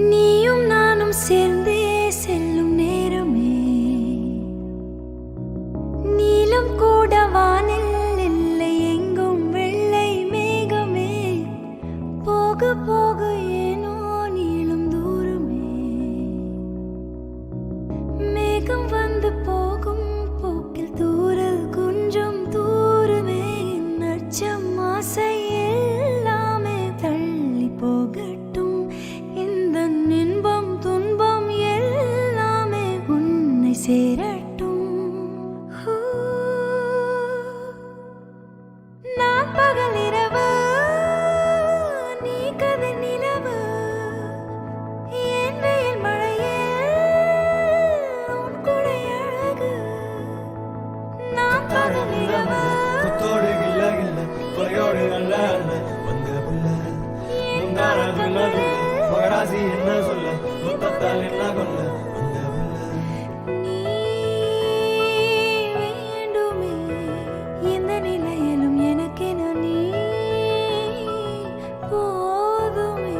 நீயும் நானும் சேர்ந்தே செல்லும் நேரமே நீலம் கூட வானில் இல்லை எங்கும் வெள்ளை மேகமே போக போக ஏனோ நீளும் தூரமே மேகம் வந்து போகும் போக்கில் தூரல் கொஞ்சம் தூரமே நச்சம் ஆசை எல்லாமே தள்ளி போகட்டும் இன்பம் துன்பம் எல்லாமே உன்னை சேரட்டும் நான் பகல் இரவு நீ கதை நிலவு என் வெயில் மழையே உன் குடை அழகு நான் பகல் இரவு குத்தோடு கில்ல கில்ல கொலையோடு அல்ல அல்ல வந்த புள்ள மகராசி என்ன சொல்ல முத்தத்தால் என்ன கொல்ல வந்த புள்ள நீ வேண்டுமே எந்த நிலையிலும் எனக்கென நீ போதுமே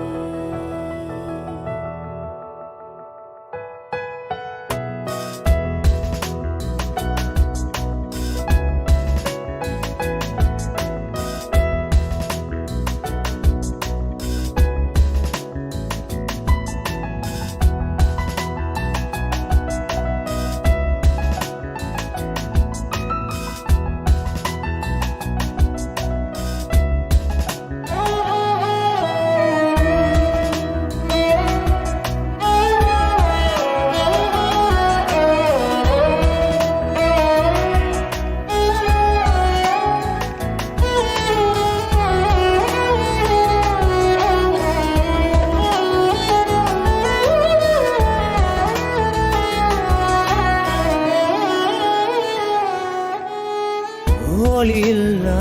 ஒளியில்லா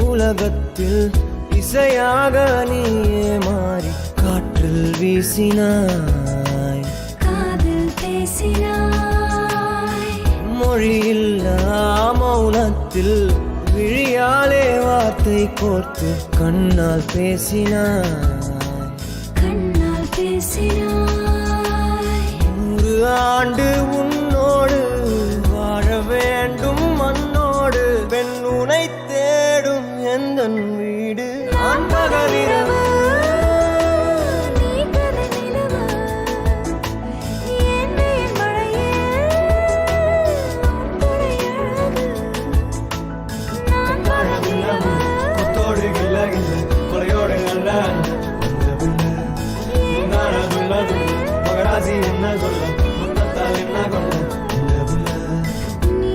உலகத்தில் இசையாக நீயே மாறி காற்றில் வீசினாய் காதல் பேசினாய் மொழியில்லா மௌனத்தில் விழியாலே வார்த்தை கோர்த்து கண்ணால் பேசினாய் கண்ணால் பேசினாய் 100 ஆண்டு உன்னோடு வாழ வேண்டும் மண்ணோடு பெண் உனை தேடும் எந்த வீடு நான் பகலிரவு நீ கதை நிலவு என் வெயில் மழையே உன் குடை அழகு நான் பகல் இரவு குத்தோடு கில்ல கில்ல கொலையோடு அல்ல வந்த புள்ள மகராசி என்ன சொல்ல முத்தத்தால் என்ன கொல்ல வந்த புள்ள நீ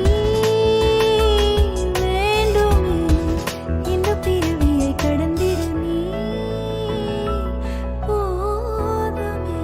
வேண்டுமே இந்த பிறவியை கடந்திரு நீ போதுமே